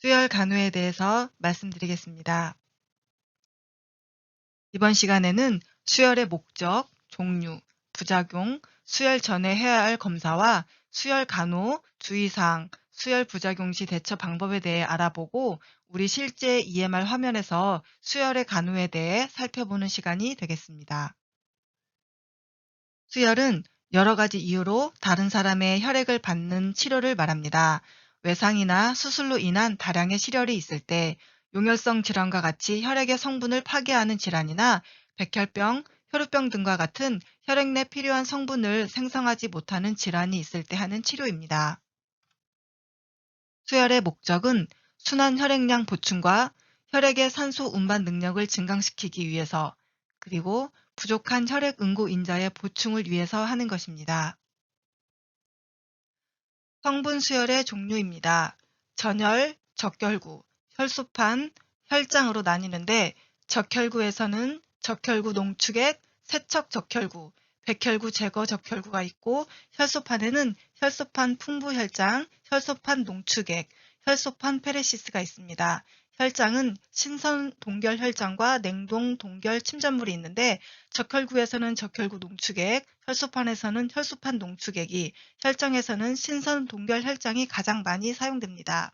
수혈 간호에 대해서 말씀드리겠습니다. 이번 시간에는 수혈의 목적, 종류, 부작용, 수혈 전에 해야 할 검사와 수혈 간호, 주의사항, 수혈 부작용 시 대처 방법에 대해 알아보고 우리 실제 EMR 화면에서 수혈의 간호에 대해 살펴보는 시간이 되겠습니다. 수혈은 여러 가지 이유로 다른 사람의 혈액을 받는 치료를 말합니다. 외상이나 수술로 인한 다량의 실혈이 있을 때, 용혈성 질환과 같이 혈액의 성분을 파괴하는 질환이나 백혈병, 혈우병 등과 같은 혈액 내 필요한 성분을 생성하지 못하는 질환이 있을 때 하는 치료입니다. 수혈의 목적은 순환 혈액량 보충과 혈액의 산소 운반 능력을 증강시키기 위해서, 그리고 부족한 혈액 응고 인자의 보충을 위해서 하는 것입니다. 성분 수혈의 종류입니다. 전혈, 적혈구, 혈소판, 혈장으로 나뉘는데 적혈구에서는 적혈구 농축액, 세척 적혈구, 백혈구 제거 적혈구가 있고 혈소판에는 혈소판 풍부 혈장, 혈소판 농축액, 혈소판 페레시스가 있습니다. 혈장은 신선 동결 혈장과 냉동 동결 침전물이 있는데 적혈구에서는 적혈구 농축액, 혈소판에서는 혈소판 농축액이, 혈장에서는 신선 동결 혈장이 가장 많이 사용됩니다.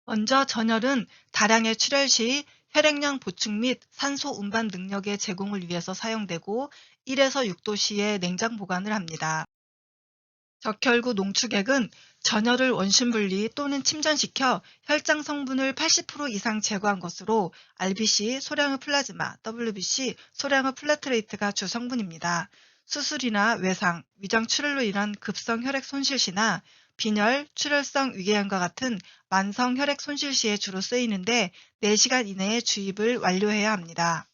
먼저 전혈은 다량의 출혈 시 혈액량 보충 및 산소 운반 능력의 제공을 위해서 사용되고 1에서 6도 시에 냉장 보관을 합니다. 적혈구 농축액은 전혈을 원심 분리 또는 침전시켜 혈장 성분을 80% 이상 제거한 것으로 RBC, 소량의 플라즈마, WBC, 소량의 플라트레이트가 주 성분입니다. 수술이나 외상, 위장 출혈로 인한 급성 혈액 손실 시나 빈혈, 출혈성 위궤양과 같은 만성 혈액 손실 시에 주로 쓰이는데 4시간 이내에 주입을 완료해야 합니다.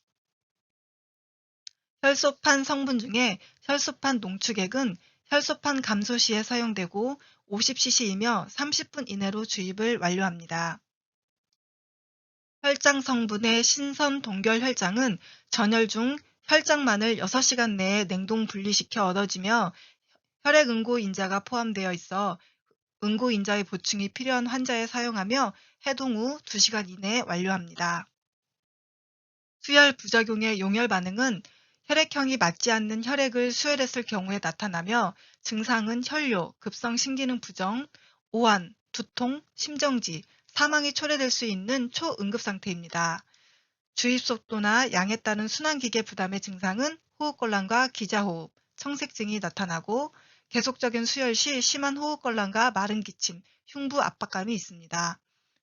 혈소판 성분 중에 혈소판 농축액은 혈소판 감소 시에 사용되고 50cc이며 30분 이내로 주입을 완료합니다. 혈장 성분의 신선 동결 혈장은 전혈 중 혈장만을 6시간 내에 냉동 분리시켜 얻어지며 혈액 응고 인자가 포함되어 있어 응고 인자의 보충이 필요한 환자에 사용하며 해동 후 2시간 이내에 완료합니다. 수혈 부작용의 용혈 반응은 혈액형이 맞지 않는 혈액을 수혈했을 경우에 나타나며 증상은 혈뇨, 급성 심기능 부정, 오한, 두통, 심정지, 사망이 초래될 수 있는 초응급 상태입니다. 주입 속도나 양에 따른 순환기계 부담의 증상은 호흡곤란과 기자호흡, 청색증이 나타나고 계속적인 수혈 시 심한 호흡곤란과 마른 기침, 흉부 압박감이 있습니다.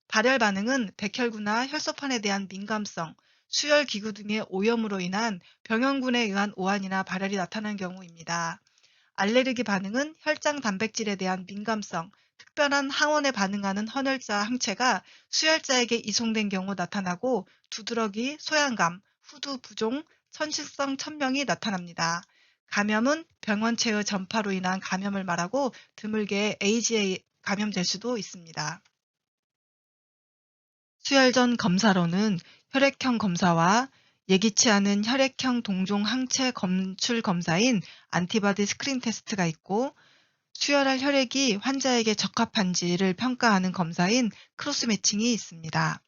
발열 반응은 백혈구나 혈소판에 대한 민감성, 수혈 기구 등의 오염으로 인한 병형군에 의한 오한이나 발열이 나타난 경우입니다. 알레르기 반응은 혈장 단백질에 대한 민감성, 특별한 항원에 반응하는 헌혈자 항체가 수혈자에게 이송된 경우 나타나고 두드러기, 소양감, 후두 부종, 천식성 천명이 나타납니다. 감염은 병원체의 전파로 인한 감염을 말하고 드물게 AGA 감염될 수도 있습니다. 수혈 전 검사로는 혈액형 검사와 예기치 않은 혈액형 동종 항체 검출 검사인 안티바디 스크린 테스트가 있고 수혈할 혈액이 환자에게 적합한지를 평가하는 검사인 크로스 매칭이 있습니다.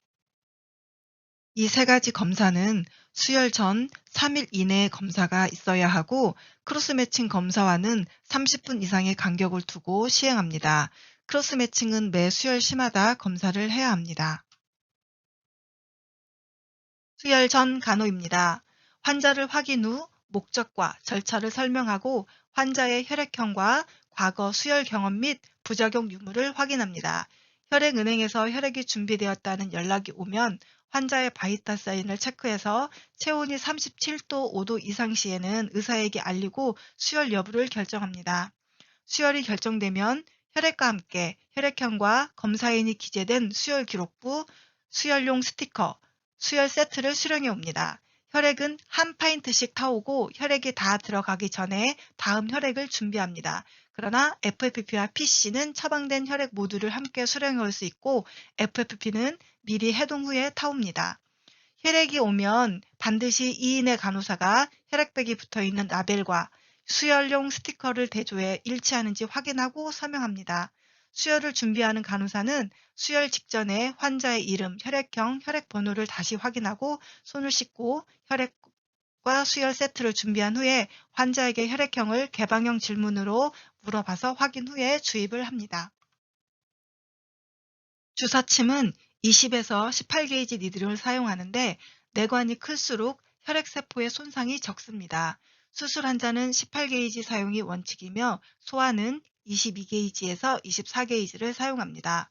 이 세 가지 검사는 수혈 전 3일 이내에 검사가 있어야 하고 크로스 매칭 검사와는 30분 이상의 간격을 두고 시행합니다. 크로스 매칭은 매 수혈 시마다 검사를 해야 합니다. 수혈 전 간호입니다. 환자를 확인 후 목적과 절차를 설명하고 환자의 혈액형과 과거 수혈 경험 및 부작용 유무를 확인합니다. 혈액은행에서 혈액이 준비되었다는 연락이 오면 환자의 바이탈 사인을 체크해서 체온이 37도 5도 이상 시에는 의사에게 알리고 수혈 여부를 결정합니다. 수혈이 결정되면 혈액과 함께 혈액형과 검사인이 기재된 수혈 기록부, 수혈용 스티커, 수혈 세트를 수령해 옵니다. 혈액은 한 파인트씩 타오고 혈액이 다 들어가기 전에 다음 혈액을 준비합니다. 그러나 FFP와 PC는 처방된 혈액 모두를 함께 수령해 올 수 있고 FFP는 미리 해동 후에 타옵니다. 혈액이 오면 반드시 2인의 간호사가 혈액백이 붙어있는 라벨과 수혈용 스티커를 대조해 일치하는지 확인하고 서명합니다. 수혈을 준비하는 간호사는 수혈 직전에 환자의 이름, 혈액형, 혈액번호를 다시 확인하고 손을 씻고 혈액과 수혈 세트를 준비한 후에 환자에게 혈액형을 개방형 질문으로 물어봐서 확인 후에 주입을 합니다. 주사침은 20에서 18게이지 니들을 사용하는데 내관이 클수록 혈액세포의 손상이 적습니다. 수술 환자는 18게이지 사용이 원칙이며 소아는 22게이지에서 24게이지를 사용합니다.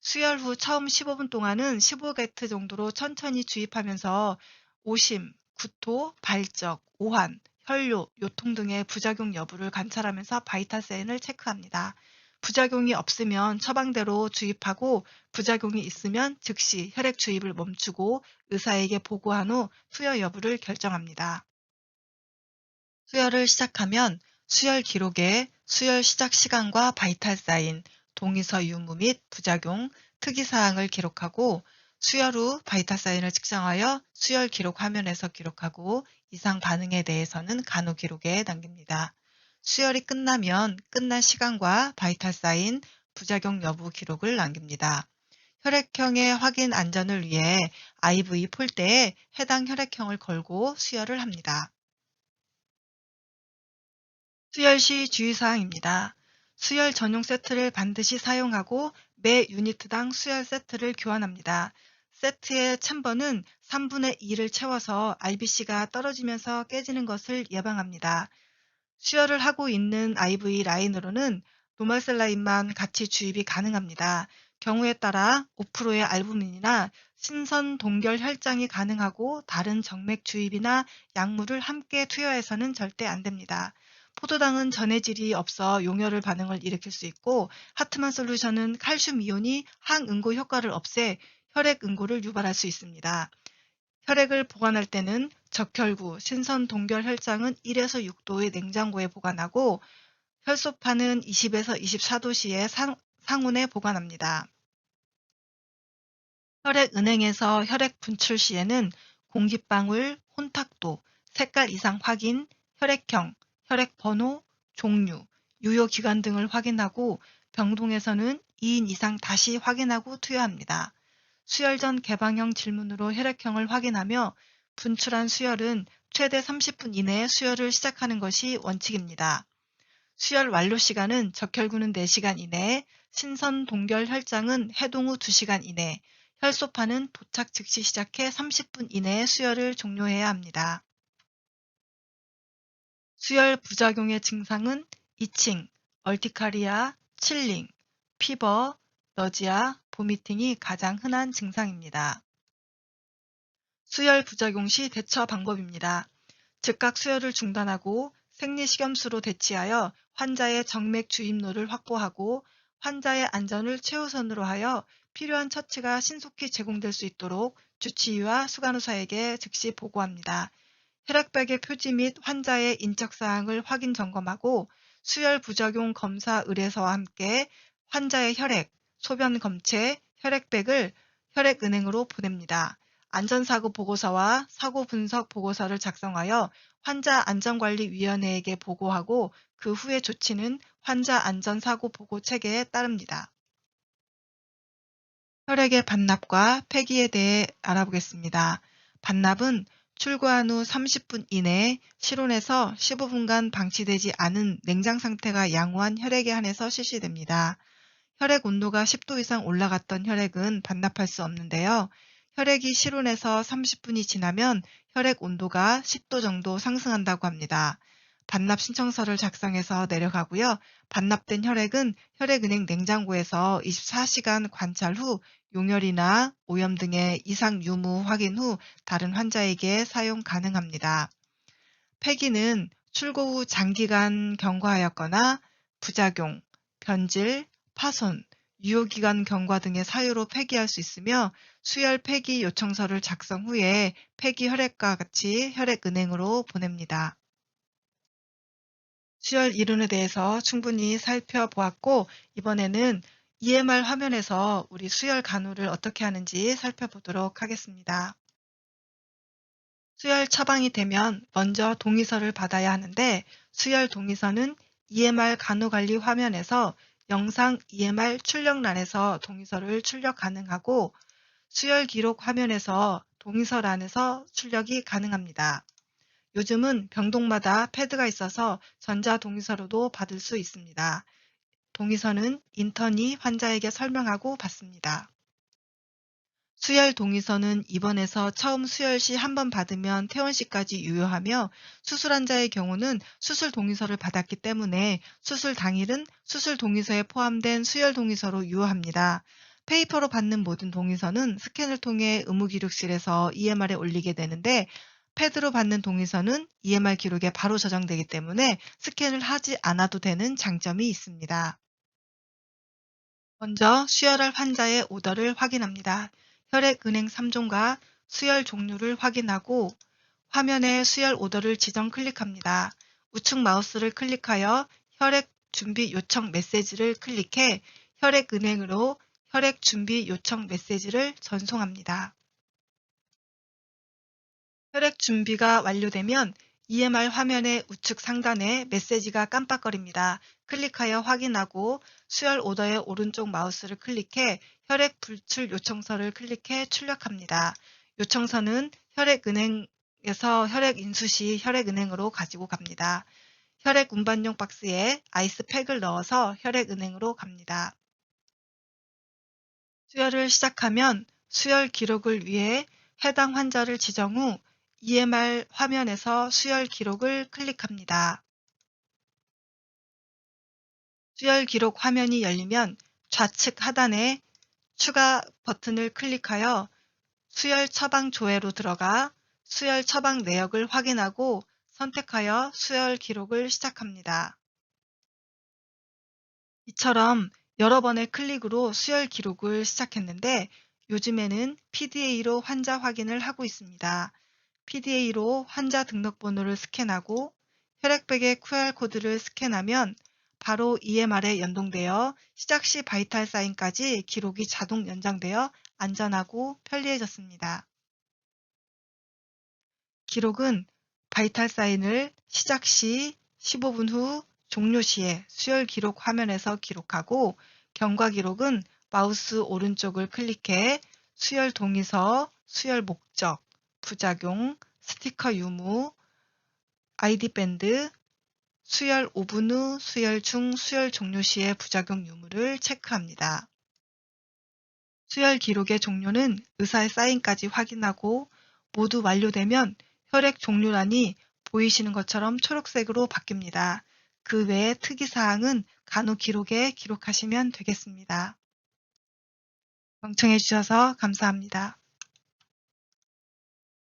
수혈 후 처음 15분 동안은 15게트 정도로 천천히 주입하면서 오심, 구토, 발적, 오한, 혈뇨, 요통 등의 부작용 여부를 관찰하면서 바이탈 사인을 체크합니다. 부작용이 없으면 처방대로 주입하고 부작용이 있으면 즉시 혈액 주입을 멈추고 의사에게 보고한 후 투여 여부를 결정합니다. 수혈을 시작하면 수혈 기록에 수혈 시작 시간과 바이탈 사인, 동의서 유무 및 부작용, 특이사항을 기록하고 수혈 후 바이탈 사인을 측정하여 수혈 기록 화면에서 기록하고 이상 반응에 대해서는 간호 기록에 남깁니다. 수혈이 끝나면 끝난 시간과 바이탈 사인, 부작용 여부 기록을 남깁니다. 혈액형의 확인 안전을 위해 IV 폴대에 해당 혈액형을 걸고 수혈을 합니다. 수혈 시 주의사항입니다. 수혈 전용 세트를 반드시 사용하고 매 유니트당 수혈 세트를 교환합니다. 세트의 챔버는 3분의 2를 채워서 RBC가 떨어지면서 깨지는 것을 예방합니다. 수혈을 하고 있는 IV 라인으로는 노멀셀라인만 같이 주입이 가능합니다. 경우에 따라 5%의 알부민이나 신선 동결 혈장이 가능하고 다른 정맥 주입이나 약물을 함께 투여해서는 절대 안 됩니다. 포도당은 전해질이 없어 용혈을 반응을 일으킬 수 있고 하트만 솔루션은 칼슘 이온이 항응고 효과를 없애 혈액 응고를 유발할 수 있습니다. 혈액을 보관할 때는 적혈구, 신선 동결 혈장은 1에서 6도의 냉장고에 보관하고 혈소판은 20에서 24도씨의 상온에 보관합니다. 혈액 은행에서 혈액 분출 시에는 공기방울, 혼탁도, 색깔 이상 확인, 혈액형, 혈액번호, 종류, 유효기간 등을 확인하고 병동에서는 2인 이상 다시 확인하고 투여합니다. 수혈 전 개방형 질문으로 혈액형을 확인하며 분출한 수혈은 최대 30분 이내에 수혈을 시작하는 것이 원칙입니다. 수혈 완료 시간은 적혈구는 4시간 이내에, 신선 동결 혈장은 해동 후 2시간 이내, 혈소판은 도착 즉시 시작해 30분 이내에 수혈을 종료해야 합니다. 수혈 부작용의 증상은 이칭, 얼티카리아, 칠링, 피버, 너지아, 보미팅이 가장 흔한 증상입니다. 수혈 부작용 시 대처 방법입니다. 즉각 수혈을 중단하고 생리식염수로 대치하여 환자의 정맥 주입로를 확보하고 환자의 안전을 최우선으로 하여 필요한 처치가 신속히 제공될 수 있도록 주치의와 수간호사에게 즉시 보고합니다. 혈액백의 표지 및 환자의 인적사항을 확인 점검하고 수혈 부작용 검사 의뢰서와 함께 환자의 혈액, 소변 검체, 혈액백을 혈액은행으로 보냅니다. 안전사고 보고서와 사고 분석 보고서를 작성하여 환자 안전관리위원회에게 보고하고 그 후의 조치는 환자 안전사고 보고 체계에 따릅니다. 혈액의 반납과 폐기에 대해 알아보겠습니다. 반납은 출고한 후 30분 이내에 실온에서 15분간 방치되지 않은 냉장 상태가 양호한 혈액에 한해서 실시됩니다. 혈액 온도가 10도 이상 올라갔던 혈액은 반납할 수 없는데요. 혈액이 실온에서 30분이 지나면 혈액 온도가 10도 정도 상승한다고 합니다. 반납 신청서를 작성해서 내려가고요. 반납된 혈액은 혈액은행 냉장고에서 24시간 관찰 후 용혈이나 오염 등의 이상 유무 확인 후 다른 환자에게 사용 가능합니다. 폐기는 출고 후 장기간 경과하였거나 부작용, 변질, 파손, 유효기간 경과 등의 사유로 폐기할 수 있으며 수혈 폐기 요청서를 작성 후에 폐기 혈액과 같이 혈액은행으로 보냅니다. 수혈 이론에 대해서 충분히 살펴보았고 이번에는 EMR 화면에서 우리 수혈 간호를 어떻게 하는지 살펴보도록 하겠습니다. 수혈 처방이 되면 먼저 동의서를 받아야 하는데 수혈 동의서는 EMR 간호관리 화면에서 영상 EMR 출력란에서 동의서를 출력 가능하고 수혈 기록 화면에서 동의서란에서 출력이 가능합니다. 요즘은 병동마다 패드가 있어서 전자동의서로도 받을 수 있습니다. 동의서는 인턴이 환자에게 설명하고 받습니다. 수혈 동의서는 입원해서 처음 수혈 시 한 번 받으면 퇴원 시까지 유효하며 수술 환자의 경우는 수술 동의서를 받았기 때문에 수술 당일은 수술 동의서에 포함된 수혈 동의서로 유효합니다. 페이퍼로 받는 모든 동의서는 스캔을 통해 의무기록실에서 EMR에 올리게 되는데 패드로 받는 동의서는 EMR 기록에 바로 저장되기 때문에 스캔을 하지 않아도 되는 장점이 있습니다. 먼저 수혈할 환자의 오더를 확인합니다. 혈액은행 3종과 수혈 종류를 확인하고 화면에 수혈 오더를 지정 클릭합니다. 우측 마우스를 클릭하여 혈액 준비 요청 메시지를 클릭해 혈액은행으로 혈액 준비 요청 메시지를 전송합니다. 혈액 준비가 완료되면 EMR 화면의 우측 상단에 메시지가 깜빡거립니다. 클릭하여 확인하고 수혈 오더의 오른쪽 마우스를 클릭해 혈액 불출 요청서를 클릭해 출력합니다. 요청서는 혈액은행에서 혈액 인수 시 혈액은행으로 가지고 갑니다. 혈액 운반용 박스에 아이스팩을 넣어서 혈액은행으로 갑니다. 수혈을 시작하면 수혈 기록을 위해 해당 환자를 지정 후 EMR 화면에서 수혈 기록을 클릭합니다. 수혈 기록 화면이 열리면 좌측 하단에 추가 버튼을 클릭하여 수혈 처방 조회로 들어가 수혈 처방 내역을 확인하고 선택하여 수혈 기록을 시작합니다. 이처럼 여러 번의 클릭으로 수혈 기록을 시작했는데 요즘에는 PDA로 환자 확인을 하고 있습니다. PDA로 환자 등록번호를 스캔하고 혈액백의 QR코드를 스캔하면 바로 EMR에 연동되어 시작 시 바이탈 사인까지 기록이 자동 연장되어 안전하고 편리해졌습니다. 기록은 바이탈 사인을 시작 시 15분 후 종료 시에 수혈 기록 화면에서 기록하고 경과 기록은 마우스 오른쪽을 클릭해 수혈 동의서, 수혈 목적, 부작용, 스티커 유무, 아이디 밴드, 수혈 5분 후, 수혈 중, 수혈 종료 시의 부작용 유무를 체크합니다. 수혈 기록의 종료는 의사의 사인까지 확인하고 모두 완료되면 혈액 종료란이 보이시는 것처럼 초록색으로 바뀝니다. 그 외의 특이사항은 간호 기록에 기록하시면 되겠습니다. 경청해 주셔서 감사합니다.